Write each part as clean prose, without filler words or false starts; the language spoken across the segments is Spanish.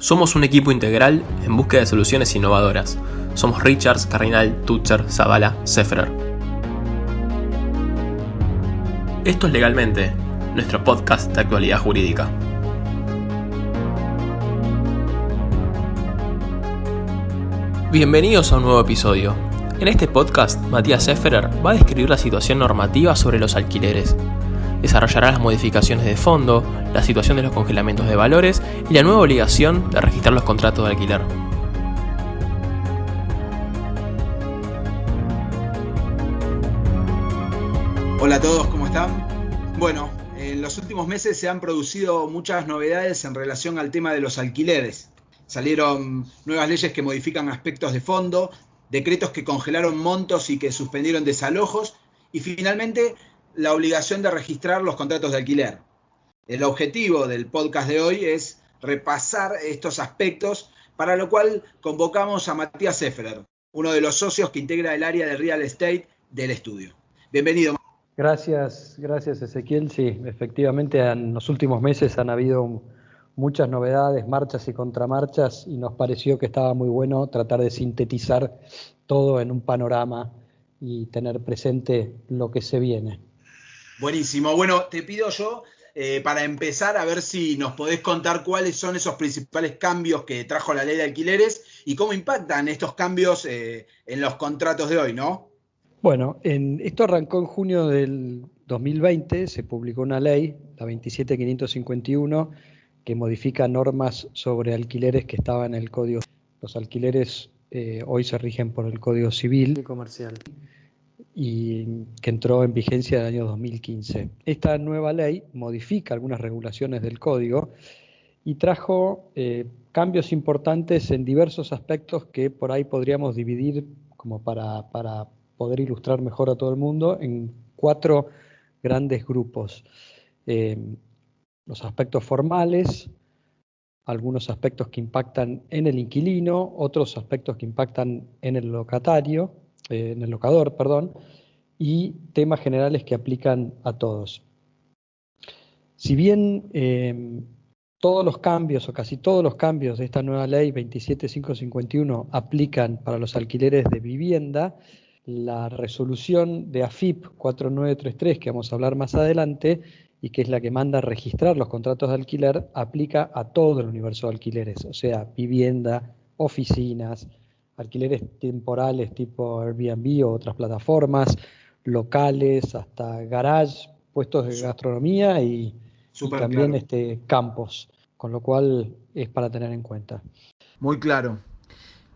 Somos un equipo integral en búsqueda de soluciones innovadoras. Somos Richards, Cardinal, Tutcher, Zavala, Sefferer. Esto es Legalmente, nuestro podcast de actualidad jurídica. Bienvenidos a un nuevo episodio. En este podcast, Matías Sefferer va a describir la situación normativa sobre los alquileres. Desarrollará las modificaciones de fondo, la situación de los congelamientos de valores y la nueva obligación de registrar los contratos de alquiler. Hola a todos, ¿cómo están? Bueno, en los últimos meses se han producido muchas novedades en relación al tema de los alquileres. Salieron nuevas leyes que modifican aspectos de fondo, decretos que congelaron montos y que suspendieron desalojos, y finalmente la obligación de registrar los contratos de alquiler. El objetivo del podcast de hoy es repasar estos aspectos, para lo cual convocamos a Matías Sefferer, uno de los socios que integra el área de Real Estate del estudio. Bienvenido. Gracias Ezequiel. Sí, efectivamente en los últimos meses han habido muchas novedades, marchas y contramarchas, y nos pareció que estaba muy bueno tratar de sintetizar todo en un panorama y tener presente lo que se viene. Buenísimo. Bueno, te pido yo, para empezar, a ver si nos podés contar cuáles son esos principales cambios que trajo la ley de alquileres y cómo impactan estos cambios en los contratos de hoy, ¿no? Bueno, esto arrancó en junio del 2020, se publicó una ley, la 27551, que modifica normas sobre alquileres que estaban en el Código. Los alquileres hoy se rigen por el Código Civil y Comercial, y que entró en vigencia en el año 2015. Esta nueva ley modifica algunas regulaciones del código y trajo cambios importantes en diversos aspectos que por ahí podríamos dividir, como para poder ilustrar mejor a todo el mundo, en 4 grandes grupos. Los aspectos formales, algunos aspectos que impactan en el inquilino, otros aspectos que impactan en el locatario, en el locador, y temas generales que aplican a todos. Si bien todos los cambios o casi todos los cambios de esta nueva ley 27551 aplican para los alquileres de vivienda, la resolución de AFIP 4933, que vamos a hablar más adelante, y que es la que manda a registrar los contratos de alquiler, aplica a todo el universo de alquileres, o sea, vivienda, oficinas, alquileres temporales tipo Airbnb o otras plataformas, locales, hasta garage, puestos de gastronomía y también claro, campos, con lo cual es para tener en cuenta. Muy claro.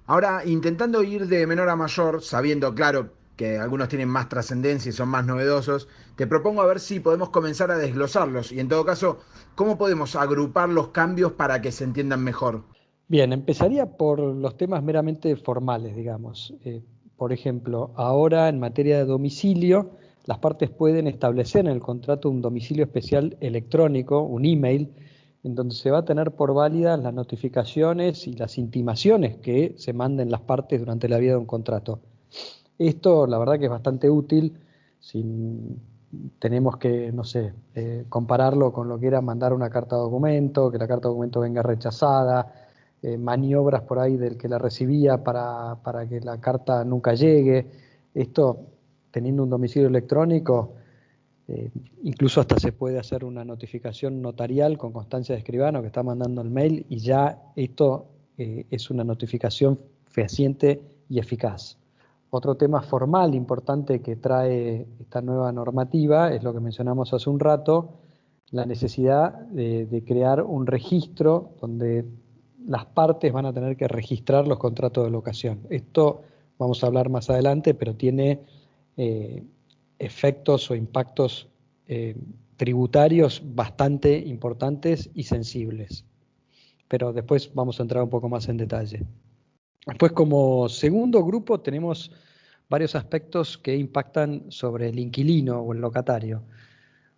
Ahora, intentando ir de menor a mayor, sabiendo, claro, que algunos tienen más trascendencia y son más novedosos, te propongo a ver si podemos comenzar a desglosarlos y, en todo caso, ¿cómo podemos agrupar los cambios para que se entiendan mejor? Bien, empezaría por los temas meramente formales, digamos. Por ejemplo, ahora en materia de domicilio, las partes pueden establecer en el contrato un domicilio especial electrónico, un email, en donde se va a tener por válidas las notificaciones y las intimaciones que se manden las partes durante la vida de un contrato. Esto, la verdad que es bastante útil, si tenemos que, compararlo con lo que era mandar una carta de documento, que la carta de documento venga rechazada, maniobras por ahí del que la recibía para que la carta nunca llegue. Esto, teniendo un domicilio electrónico, incluso hasta se puede hacer una notificación notarial con constancia de escribano que está mandando el mail, y ya esto es una notificación fehaciente y eficaz. Otro tema formal importante que trae esta nueva normativa es lo que mencionamos hace un rato, la necesidad de crear un registro donde las partes van a tener que registrar los contratos de locación. Esto vamos a hablar más adelante, pero tiene efectos o impactos tributarios bastante importantes y sensibles. Pero después vamos a entrar un poco más en detalle. Después, como segundo grupo, tenemos varios aspectos que impactan sobre el inquilino o el locatario.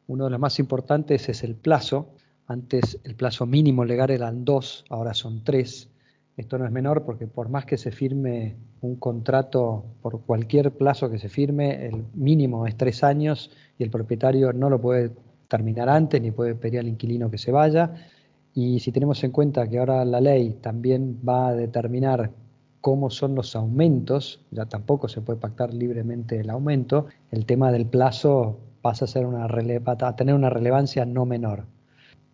Uno de los más importantes es el plazo. Antes el plazo mínimo legal eran 2, ahora son 3. Esto no es menor porque por más que se firme un contrato, por cualquier plazo que se firme, el mínimo es 3 años y el propietario no lo puede terminar antes ni puede pedir al inquilino que se vaya. Y si tenemos en cuenta que ahora la ley también va a determinar cómo son los aumentos, ya tampoco se puede pactar libremente el aumento, el tema del plazo pasa a ser a tener una relevancia no menor.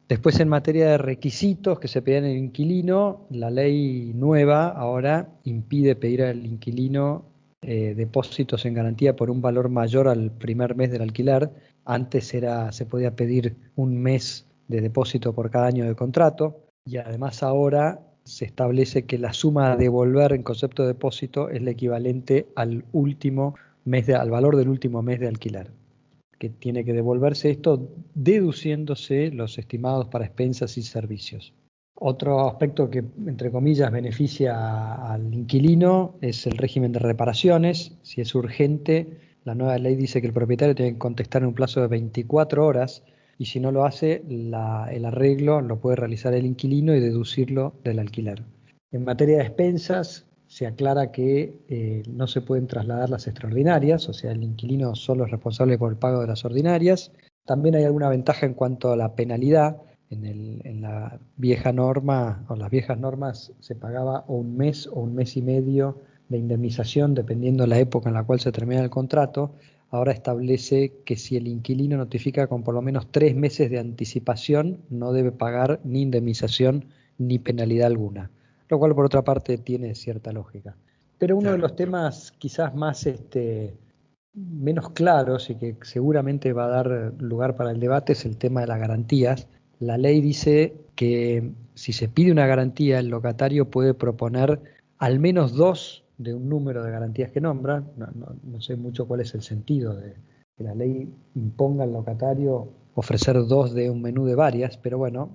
Después, en materia de requisitos que se pedían al inquilino, la ley nueva ahora impide pedir al inquilino depósitos en garantía por un valor mayor al primer mes del alquiler. Antes se podía pedir un mes de depósito por cada año de contrato, y además ahora se establece que la suma a devolver en concepto de depósito es la equivalente al valor del último mes de alquiler, que tiene que devolverse esto deduciéndose los estimados para expensas y servicios. Otro aspecto que, entre comillas, beneficia al inquilino es el régimen de reparaciones. Si es urgente, la nueva ley dice que el propietario tiene que contestar en un plazo de 24 horas, y si no lo hace, el arreglo lo puede realizar el inquilino y deducirlo del alquiler. En materia de expensas, se aclara que no se pueden trasladar las extraordinarias, o sea, el inquilino solo es responsable por el pago de las ordinarias. También hay alguna ventaja en cuanto a la penalidad. En la vieja norma, o las viejas normas, se pagaba o un mes o un mes y medio de indemnización, dependiendo de la época en la cual se termina el contrato. Ahora establece que si el inquilino notifica con por lo menos 3 meses de anticipación, no debe pagar ni indemnización ni penalidad alguna, lo cual por otra parte tiene cierta lógica. Pero uno de los temas quizás más menos claros y que seguramente va a dar lugar para el debate es el tema de las garantías. La ley dice que si se pide una garantía, el locatario puede proponer al menos 2 de un número de garantías que nombra. No sé mucho cuál es el sentido de que la ley imponga al locatario ofrecer 2 de un menú de varias, pero bueno,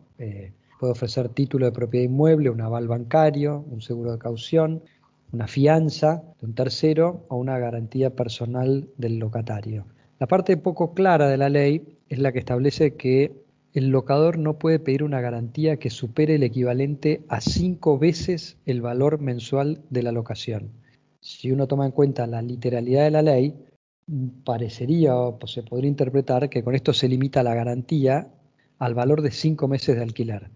puede ofrecer título de propiedad inmueble, un aval bancario, un seguro de caución, una fianza de un tercero o una garantía personal del locatario. La parte poco clara de la ley es la que establece que el locador no puede pedir una garantía que supere el equivalente a 5 veces el valor mensual de la locación. Si uno toma en cuenta la literalidad de la ley, parecería o se podría interpretar que con esto se limita la garantía al valor de 5 meses de alquiler.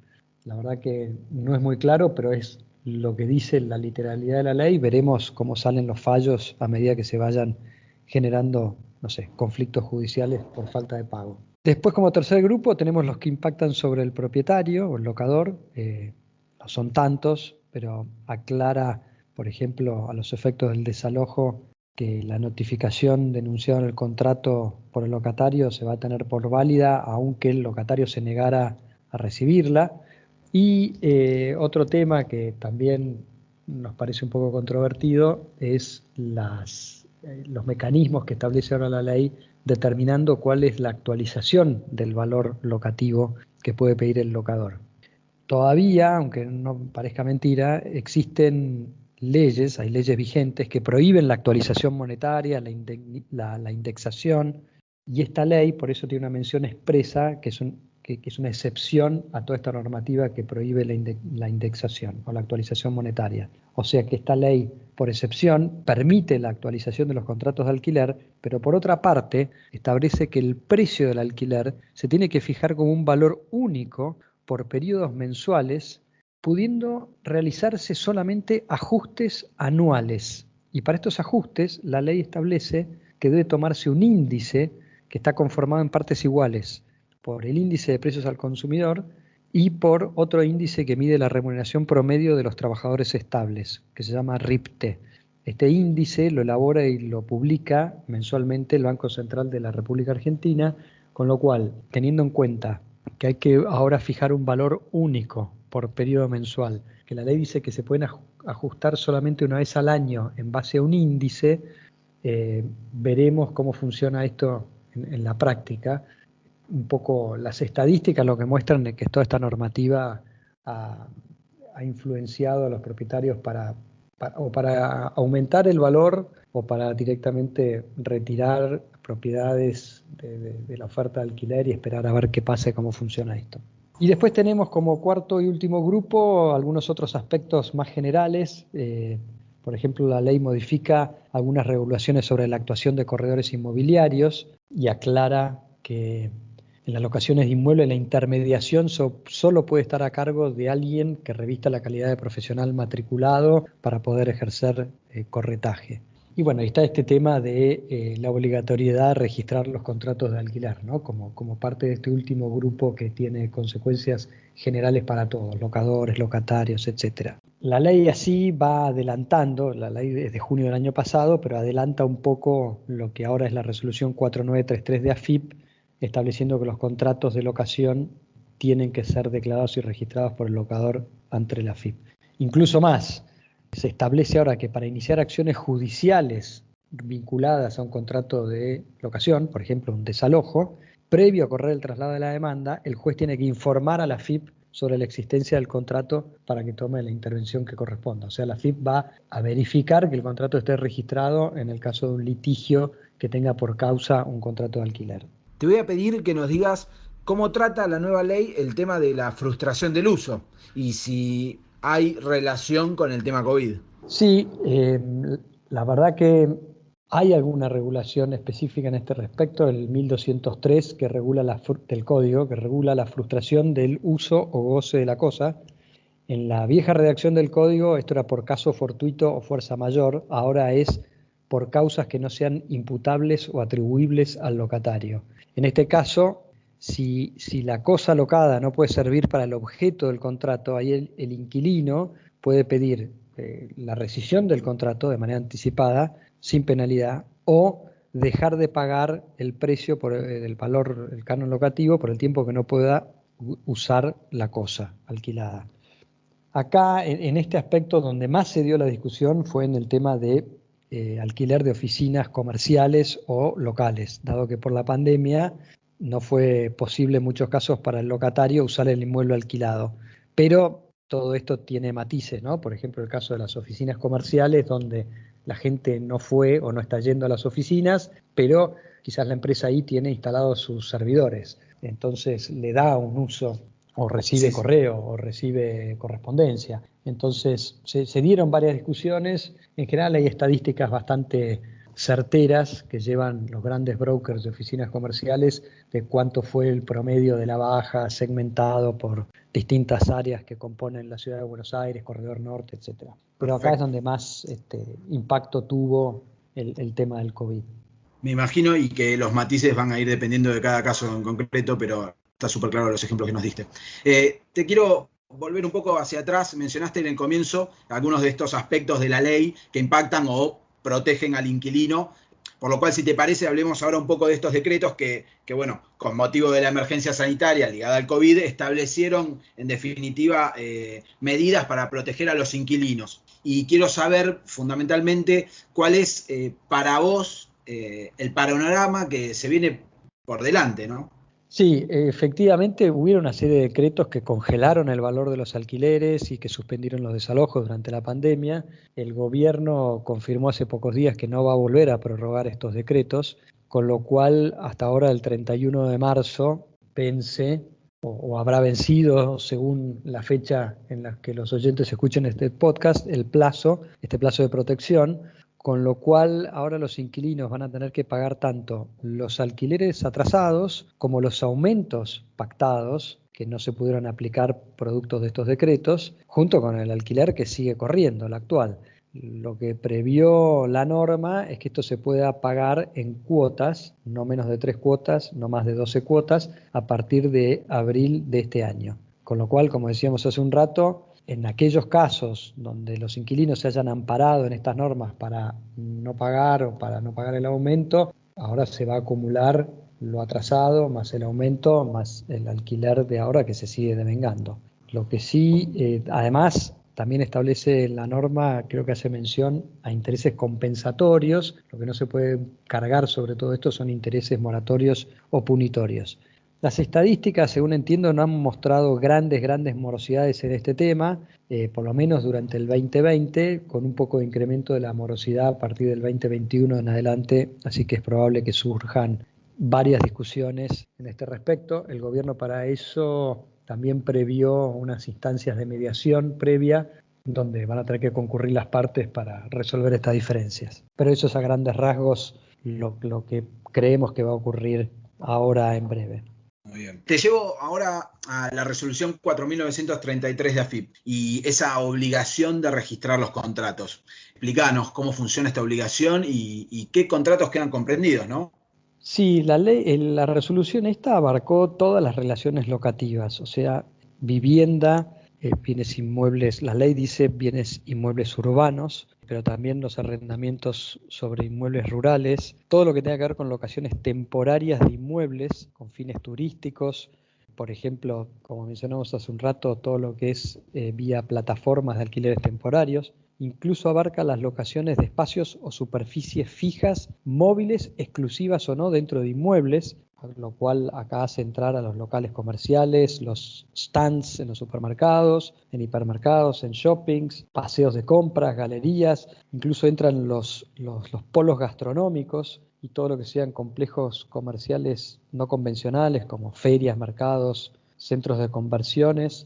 La verdad que no es muy claro, pero es lo que dice la literalidad de la ley. Veremos cómo salen los fallos a medida que se vayan generando, conflictos judiciales por falta de pago. Después, como tercer grupo, tenemos los que impactan sobre el propietario o el locador. No son tantos, pero aclara, por ejemplo, a los efectos del desalojo, que la notificación denunciada en el contrato por el locatario se va a tener por válida aunque el locatario se negara a recibirla. Y otro tema que también nos parece un poco controvertido es los mecanismos que establece ahora la ley determinando cuál es la actualización del valor locativo que puede pedir el locador. Todavía, aunque no parezca mentira, existen hay leyes vigentes que prohíben la actualización monetaria, la indexación, y esta ley por eso tiene una mención expresa que es una excepción a toda esta normativa que prohíbe la indexación o la actualización monetaria. O sea que esta ley, por excepción, permite la actualización de los contratos de alquiler, pero por otra parte establece que el precio del alquiler se tiene que fijar como un valor único por periodos mensuales, pudiendo realizarse solamente ajustes anuales. Y para estos ajustes, la ley establece que debe tomarse un índice que está conformado en partes iguales por el índice de precios al consumidor y por otro índice que mide la remuneración promedio de los trabajadores estables, que se llama RIPTE. Este índice lo elabora y lo publica mensualmente el Banco Central de la República Argentina, con lo cual, teniendo en cuenta que hay que ahora fijar un valor único por periodo mensual, que la ley dice que se pueden ajustar solamente una vez al año en base a un índice, veremos cómo funciona esto en la práctica. Un poco las estadísticas lo que muestran es que toda esta normativa ha influenciado a los propietarios para aumentar el valor o para directamente retirar propiedades de la oferta de alquiler y esperar a ver qué pasa y cómo funciona esto. Y después tenemos como cuarto y último grupo algunos otros aspectos más generales. Por ejemplo, la ley modifica algunas regulaciones sobre la actuación de corredores inmobiliarios y aclara que en las locaciones de inmuebles la intermediación solo puede estar a cargo de alguien que revista la calidad de profesional matriculado para poder ejercer corretaje. Y bueno, ahí está este tema de la obligatoriedad de registrar los contratos de alquiler, ¿no? Como parte de este último grupo que tiene consecuencias generales para todos, locadores, locatarios, etc. La ley así va adelantando, la ley es de junio del año pasado, pero adelanta un poco lo que ahora es la resolución 4933 de AFIP, estableciendo que los contratos de locación tienen que ser declarados y registrados por el locador ante la AFIP. Incluso más, se establece ahora que para iniciar acciones judiciales vinculadas a un contrato de locación, por ejemplo un desalojo, previo a correr el traslado de la demanda, el juez tiene que informar a la AFIP sobre la existencia del contrato para que tome la intervención que corresponda. O sea, la AFIP va a verificar que el contrato esté registrado en el caso de un litigio que tenga por causa un contrato de alquiler. Te voy a pedir que nos digas cómo trata la nueva ley el tema de la frustración del uso y si hay relación con el tema COVID. Sí, la verdad que hay alguna regulación específica en este respecto, el 1203 que regula del código, que regula la frustración del uso o goce de la cosa. En la vieja redacción del código esto era por caso fortuito o fuerza mayor, ahora es por causas que no sean imputables o atribuibles al locatario. En este caso, si la cosa locada no puede servir para el objeto del contrato, ahí el inquilino puede pedir la rescisión del contrato de manera anticipada, sin penalidad, o dejar de pagar el precio del valor, el canon locativo, por el tiempo que no pueda usar la cosa alquilada. Acá, en este aspecto, donde más se dio la discusión fue en el tema de alquiler de oficinas comerciales o locales, dado que por la pandemia no fue posible en muchos casos para el locatario usar el inmueble alquilado. Pero todo esto tiene matices, ¿no? Por ejemplo, el caso de las oficinas comerciales, donde la gente no fue o no está yendo a las oficinas, pero quizás la empresa ahí tiene instalados sus servidores. Entonces le da un uso, o recibe correo, o recibe correspondencia. Entonces se dieron varias discusiones. En general hay estadísticas bastante certeras que llevan los grandes brokers de oficinas comerciales de cuánto fue el promedio de la baja segmentado por distintas áreas que componen la ciudad de Buenos Aires, Corredor Norte, etc. Pero acá es donde más impacto tuvo el tema del COVID. Me imagino, y que los matices van a ir dependiendo de cada caso en concreto, pero está súper claro los ejemplos que nos diste. Te quiero volver un poco hacia atrás. Mencionaste en el comienzo algunos de estos aspectos de la ley que impactan o protegen al inquilino, por lo cual, si te parece, hablemos ahora un poco de estos decretos que bueno, con motivo de la emergencia sanitaria ligada al COVID, establecieron, en definitiva, medidas para proteger a los inquilinos. Y quiero saber, fundamentalmente, cuál es para vos el panorama que se viene por delante, ¿no? Sí, efectivamente hubieron una serie de decretos que congelaron el valor de los alquileres y que suspendieron los desalojos durante la pandemia. El gobierno confirmó hace pocos días que no va a volver a prorrogar estos decretos, con lo cual hasta ahora, el 31 de marzo, vence o habrá vencido, según la fecha en la que los oyentes escuchen este podcast, este plazo de protección. Con lo cual ahora los inquilinos van a tener que pagar tanto los alquileres atrasados como los aumentos pactados que no se pudieron aplicar producto de estos decretos, junto con el alquiler que sigue corriendo, el actual. Lo que previó la norma es que esto se pueda pagar en cuotas, no menos de 3 cuotas, no más de 12 cuotas, a partir de abril de este año. Con lo cual, como decíamos hace un rato, en aquellos casos donde los inquilinos se hayan amparado en estas normas para no pagar o para no pagar el aumento, ahora se va a acumular lo atrasado, más el aumento, más el alquiler de ahora que se sigue devengando. Lo que sí, además, también establece la norma, creo que hace mención a intereses compensatorios. Lo que no se puede cargar sobre todo esto son intereses moratorios o punitorios. Las estadísticas, según entiendo, no han mostrado grandes morosidades en este tema, por lo menos durante el 2020, con un poco de incremento de la morosidad a partir del 2021 en adelante, así que es probable que surjan varias discusiones en este respecto. El gobierno para eso también previó unas instancias de mediación previa, donde van a tener que concurrir las partes para resolver estas diferencias. Pero eso es a grandes rasgos lo que creemos que va a ocurrir ahora en breve. Muy Muy bien. Te llevo ahora a la resolución 4.933 de AFIP y esa obligación de registrar los contratos. Explícanos cómo funciona esta obligación y qué contratos quedan comprendidos, ¿no? Sí, la resolución esta abarcó todas las relaciones locativas, o sea, vivienda, bienes inmuebles, la ley dice bienes inmuebles urbanos, pero también los arrendamientos sobre inmuebles rurales, todo lo que tenga que ver con locaciones temporarias de inmuebles con fines turísticos, por ejemplo, como mencionamos hace un rato, todo lo que es vía plataformas de alquileres temporarios. Incluso abarca las locaciones de espacios o superficies fijas, móviles, exclusivas o no, dentro de inmuebles, lo cual acá hace entrar a los locales comerciales, los stands en los supermercados, en hipermercados, en shoppings, paseos de compras, galerías, incluso entran los polos gastronómicos y todo lo que sean complejos comerciales no convencionales como ferias, mercados, centros de convenciones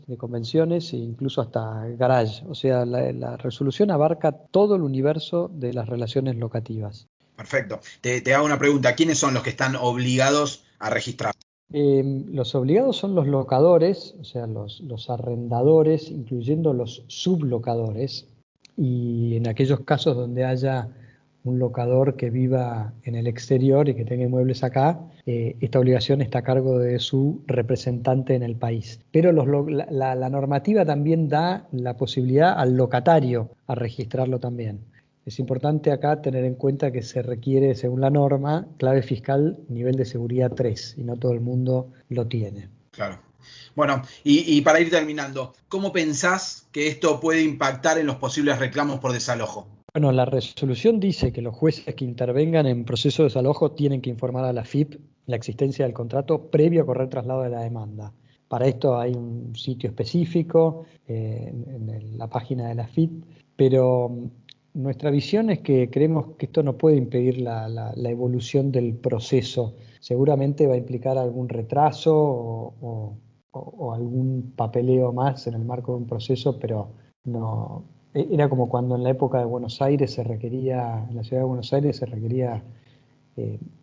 e incluso hasta garage. O sea, la resolución abarca todo el universo de las relaciones locativas. Perfecto. Te hago una pregunta. ¿Quiénes son los que están obligados a registrar? Los obligados son los locadores, o sea, los arrendadores, incluyendo los sublocadores, y en aquellos casos donde haya un locador que viva en el exterior y que tenga inmuebles acá, esta obligación está a cargo de su representante en el país. Pero la normativa también da la posibilidad al locatario a registrarlo también. Es importante acá tener en cuenta que se requiere, según la norma, clave fiscal nivel de seguridad 3 y no todo el mundo lo tiene. Claro. Bueno, y para ir terminando, ¿cómo pensás que esto puede impactar en los posibles reclamos por desalojo? Bueno, la resolución dice que los jueces que intervengan en proceso de desalojo tienen que informar a la AFIP la existencia del contrato previo a correr traslado de la demanda. Para esto hay un sitio específico en la página de la AFIP, pero nuestra visión es que creemos que esto no puede impedir la evolución del proceso. Seguramente va a implicar algún retraso o algún papeleo más en el marco de un proceso, pero no. Era como cuando en la época de Buenos Aires se requería, en la ciudad de Buenos Aires se requería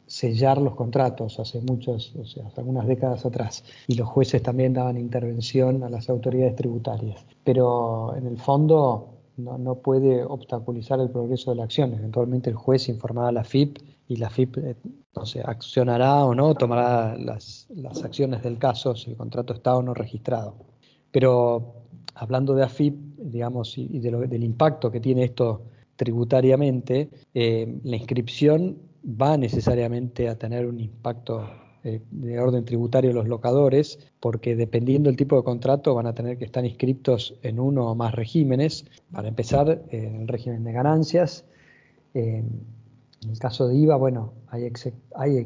sellar los contratos hace hace algunas décadas atrás, y los jueces también daban intervención a las autoridades tributarias. Pero en el fondo no puede obstaculizar el progreso de la acción. Eventualmente el juez informará a la AFIP y la AFIP accionará o no, tomará las acciones del caso si el contrato está o no registrado. Pero hablando de AFIP, digamos, y del impacto que tiene esto tributariamente, la inscripción va necesariamente a tener un impacto de orden tributario en los locadores, porque dependiendo del tipo de contrato van a tener que estar inscriptos en uno o más regímenes. Para empezar, en el régimen de ganancias. En el caso de IVA, bueno, hay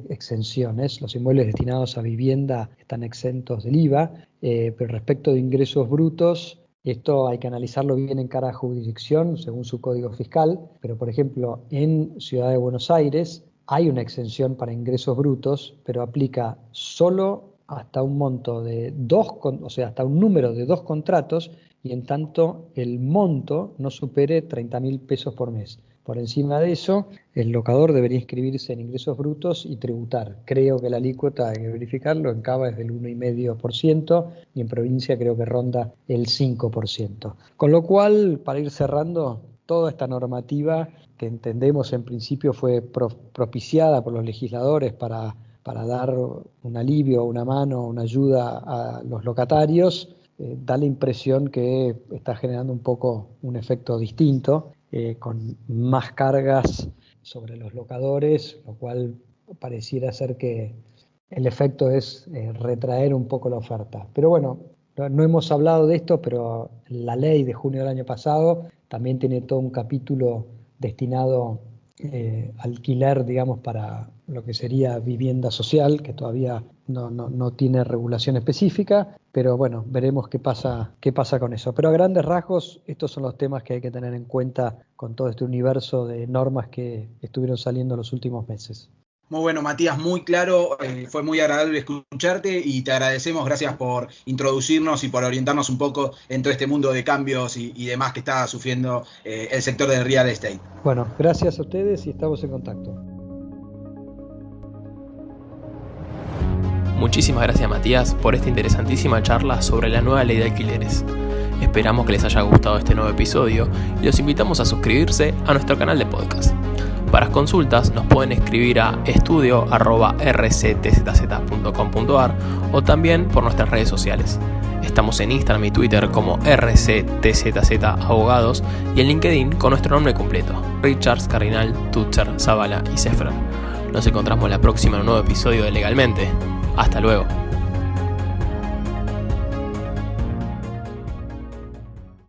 exenciones. Los inmuebles destinados a vivienda están exentos del IVA, pero respecto de ingresos brutos, esto hay que analizarlo bien en cada jurisdicción según su código fiscal, pero por ejemplo en Ciudad de Buenos Aires hay una exención para ingresos brutos, pero aplica solo hasta un monto de hasta un número de 2 contratos, y en tanto el monto no supere 30.000 pesos por mes. Por encima de eso, el locador debería inscribirse en ingresos brutos y tributar. Creo que la alícuota, hay que verificarlo, en Cava es del 1,5% y en provincia creo que ronda el 5%. Con lo cual, para ir cerrando, toda esta normativa que entendemos en principio fue propiciada por los legisladores para dar un alivio, una mano, una ayuda a los locatarios, da la impresión que está generando un poco un efecto distinto, con más cargas sobre los locadores, lo cual pareciera ser que el efecto es retraer un poco la oferta. Pero bueno, no hemos hablado de esto, pero la ley de junio del año pasado también tiene todo un capítulo destinado alquiler, digamos, para lo que sería vivienda social, que todavía no tiene regulación específica, pero bueno, veremos qué pasa con eso. Pero a grandes rasgos, estos son los temas que hay que tener en cuenta con todo este universo de normas que estuvieron saliendo los últimos meses. Muy bueno, Matías, muy claro, fue muy agradable escucharte y te agradecemos, gracias por introducirnos y por orientarnos un poco en todo este mundo de cambios y demás que está sufriendo el sector del real estate. Bueno, gracias a ustedes y estamos en contacto. Muchísimas gracias, Matías, por esta interesantísima charla sobre la nueva ley de alquileres. Esperamos que les haya gustado este nuevo episodio y los invitamos a suscribirse a nuestro canal de podcast. Para consultas nos pueden escribir a estudio@rctzz.com.ar o también por nuestras redes sociales. Estamos en Instagram y Twitter como RCTZZ Abogados y en LinkedIn con nuestro nombre completo, Richards, Cardinal, Tutzer, Zavala y Seffer. Nos encontramos la próxima en un nuevo episodio de Legalmente. Hasta luego.